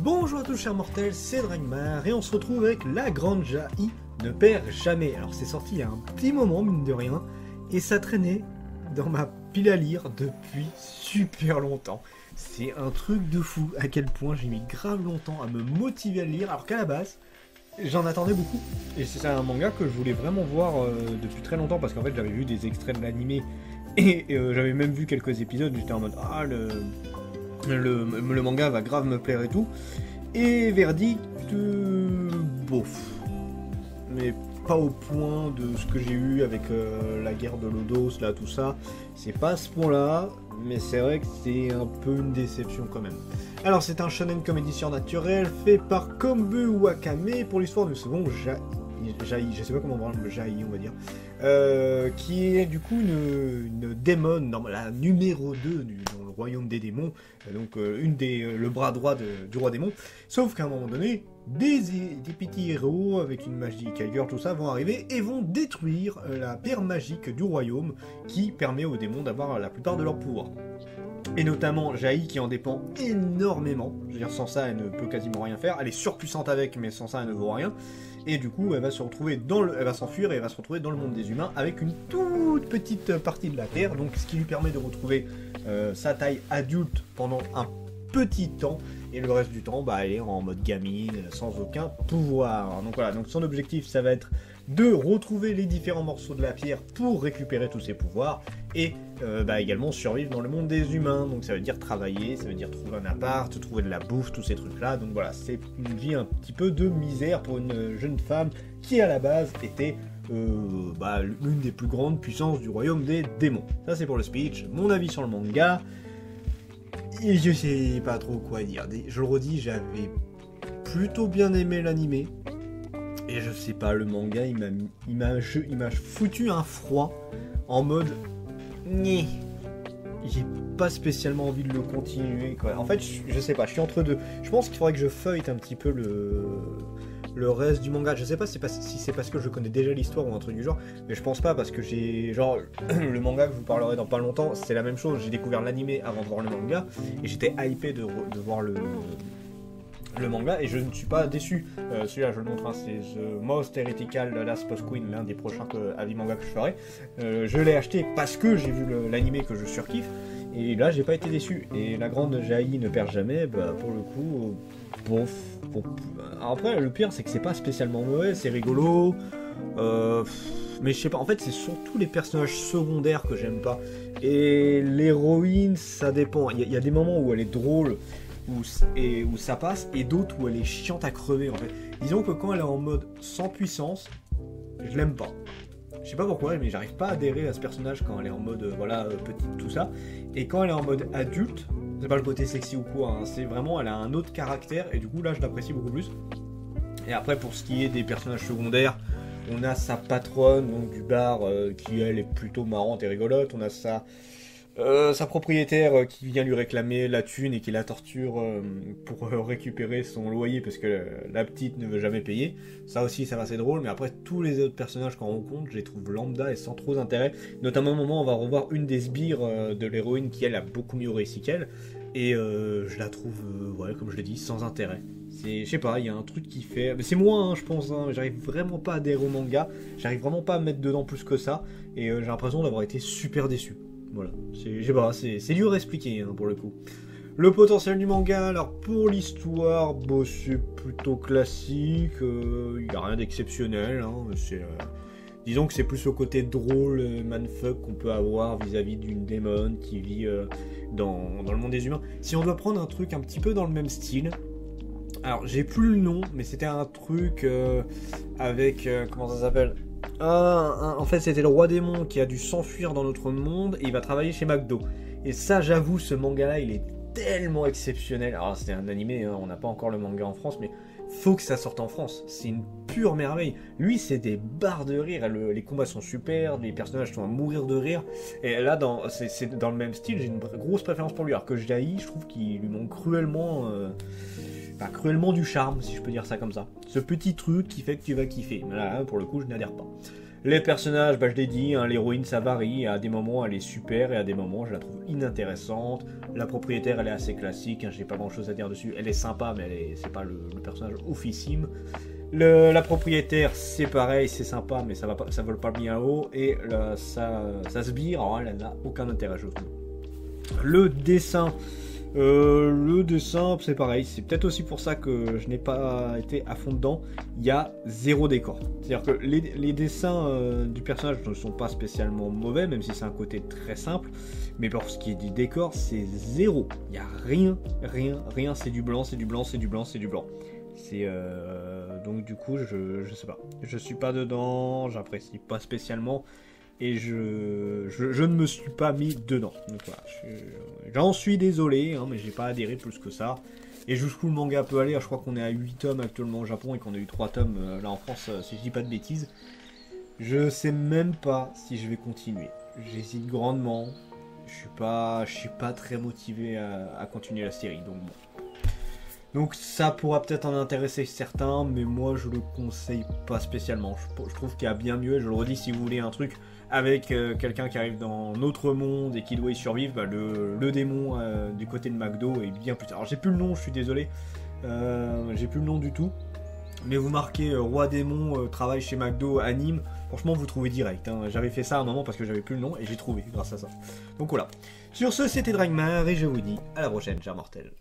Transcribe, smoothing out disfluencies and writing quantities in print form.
Bonjour à tous chers mortels, c'est Dragmar et on se retrouve avec La Grande Jaillie ne perd jamais. Alors c'est sorti il y a un petit moment mine de rien et ça traînait dans ma pile à lire depuis super longtemps. C'est un truc de fou à quel point j'ai mis grave longtemps à me motiver à le lire alors qu'à la base j'en attendais beaucoup. Et c'est un manga que je voulais vraiment voir depuis très longtemps parce qu'en fait j'avais vu des extraits de l'animé et j'avais même vu quelques épisodes, j'étais en mode ah le manga va grave me plaire et tout. Et verdict, bof. Mais pas au point de ce que j'ai eu avec la guerre de Lodos, là, tout ça. C'est pas à ce point-là, mais c'est vrai que c'est un peu une déception quand même. Alors, c'est un shonen comédie surnaturelle fait par Kombu Wakame pour l'histoire du second Jaillie, je sais pas comment on va le Jaillie, on va dire, qui est du coup une démone, la numéro 2 dans le royaume des démons, donc le bras droit du roi démon, sauf qu'à un moment donné, des petits héros avec une magie Calgure, tout ça, vont arriver et vont détruire la pierre magique du royaume qui permet aux démons d'avoir la plupart de leurs pouvoirs. Et notamment Jaillie qui en dépend énormément, je veux dire sans ça elle ne peut quasiment rien faire, elle est surpuissante avec mais sans ça elle ne vaut rien. Et du coup, elle va se retrouver elle va s'enfuir et elle va se retrouver dans le monde des humains avec une toute petite partie de la Terre, donc ce qui lui permet de retrouver sa taille adulte pendant un petit temps, et le reste du temps, elle est en mode gamine, sans aucun pouvoir. Donc voilà, donc son objectif, ça va être de retrouver les différents morceaux de la pierre pour récupérer tous ses pouvoirs, et également survivre dans le monde des humains. Donc ça veut dire travailler, ça veut dire trouver un appart, trouver de la bouffe, tous ces trucs-là. Donc voilà, c'est une vie un petit peu de misère pour une jeune femme qui à la base était l'une des plus grandes puissances du royaume des démons. Ça c'est pour le speech. Mon avis sur le manga, et je sais pas trop quoi dire. Je le redis, j'avais plutôt bien aimé l'animé. Et je sais pas, le manga, il m'a foutu un froid en mode Nyeh. J'ai pas spécialement envie de le continuer, quoi. En fait, je sais pas, je suis entre deux. Je pense qu'il faudrait que je feuillete un petit peu le reste du manga. Je sais pas si c'est parce que je connais déjà l'histoire ou un truc du genre, mais je pense pas parce que j'ai... Genre, le manga que je vous parlerai dans pas longtemps, c'est la même chose. J'ai découvert l'animé avant de voir le manga et j'étais hypé de voir le manga et je ne suis pas déçu. Celui-là je le montre, hein, c'est The Most Heretical Last Post Queen, l'un des prochains avis manga que je ferai. Je l'ai acheté parce que j'ai vu l'animé que je surkiffe et là j'ai pas été déçu. Et La Grande Jaillie ne perd jamais, pour le coup bof. Après le pire c'est que c'est pas spécialement mauvais, c'est rigolo, mais je sais pas, en fait c'est surtout les personnages secondaires que j'aime pas, et l'héroïne ça dépend. Il y a des moments où elle est drôle, où ça passe, et d'autres où elle est chiante à crever en fait. Disons que quand elle est en mode sans puissance, je l'aime pas. Je sais pas pourquoi, mais j'arrive pas à adhérer à ce personnage quand elle est en mode petite, tout ça. Et quand elle est en mode adulte, c'est pas le côté sexy ou quoi, hein, c'est vraiment, elle a un autre caractère, et du coup là je l'apprécie beaucoup plus. Et après pour ce qui est des personnages secondaires, on a sa patronne, donc du bar, qui elle est plutôt marrante et rigolote. On a sa propriétaire qui vient lui réclamer la thune et qui la torture pour récupérer son loyer parce que la petite ne veut jamais payer. Ça aussi ça va, c'est drôle, mais après tous les autres personnages qu'on rencontre, je les trouve lambda et sans trop d'intérêt. Notamment au moment où on va revoir une des sbires de l'héroïne qui elle a beaucoup mieux réussi qu'elle, et je la trouve, comme je l'ai dit, sans intérêt. Je sais pas, il y a un truc qui fait... Mais c'est moi, hein, je pense, hein, j'arrive vraiment pas à adhérer au manga, j'arrive vraiment pas à me mettre dedans plus que ça, et j'ai l'impression d'avoir été super déçu. Voilà, je sais pas, c'est dur à expliquer, hein, pour le coup. Le potentiel du manga, alors pour l'histoire, c'est plutôt classique, il n'y a rien d'exceptionnel, hein, disons que c'est plus au côté drôle, manfuck qu'on peut avoir vis-à-vis d'une démon qui vit dans le monde des humains. Si on doit prendre un truc un petit peu dans le même style, alors j'ai plus le nom, mais c'était un truc avec, comment ça s'appelle ? En fait c'était le roi démon qui a dû s'enfuir dans notre monde et il va travailler chez McDo. Et ça j'avoue, ce manga là il est tellement exceptionnel. Alors c'était un animé, hein, on n'a pas encore le manga en France, mais faut que ça sorte en France, c'est une pure merveille. Lui c'est des barres de rire, les combats sont super, les personnages sont à mourir de rire. Et là c'est dans le même style, j'ai une grosse préférence pour lui. Alors que Jaillie, je trouve qu'il lui manque cruellement du charme, si je peux dire ça comme ça. Ce petit truc qui fait que tu vas kiffer. Mais là, pour le coup, je n'adhère pas. Les personnages, bah, je l'ai dit, hein, l'héroïne ça varie, à des moments elle est super et à des moments je la trouve inintéressante. La propriétaire elle est assez classique, hein, j'ai pas grand chose à dire dessus, elle est sympa mais c'est pas le personnage oufissime. La propriétaire c'est pareil, c'est sympa mais ça vole pas bien haut et sa sbire, alors elle n'a aucun intérêt je trouve. Le dessin, c'est pareil, c'est peut-être aussi pour ça que je n'ai pas été à fond dedans. Il y a zéro décor. C'est-à-dire que les dessins du personnage ne sont pas spécialement mauvais, même si c'est un côté très simple. Mais pour ce qui est du décor, c'est zéro. Il n'y a rien, c'est du blanc, c'est du blanc, c'est du blanc, c'est du blanc. Donc du coup, je sais pas. Je suis pas dedans, j'apprécie pas spécialement. Et je ne me suis pas mis dedans. Donc voilà, j'en suis désolé, hein, mais j'ai pas adhéré plus que ça. Et jusqu'où le manga peut aller, je crois qu'on est à 8 tomes actuellement au Japon et qu'on a eu 3 tomes là en France, si je dis pas de bêtises. Je sais même pas si je vais continuer. J'hésite grandement. Je suis pas très motivé à continuer la série. Donc ça pourra peut-être en intéresser certains, mais moi je le conseille pas spécialement. Je trouve qu'il y a bien mieux, et je le redis, si vous voulez un truc avec quelqu'un qui arrive dans notre monde et qui doit y survivre, bah, le démon du côté de McDo est bien plus tard. Alors j'ai plus le nom, je suis désolé, j'ai plus le nom du tout, mais vous marquez Roi Démon travaille chez McDo anime, franchement vous trouvez direct, hein. J'avais fait ça à un moment parce que j'avais plus le nom et j'ai trouvé grâce à ça. Donc voilà, sur ce c'était Dragmar et je vous dis à la prochaine, chers mortels.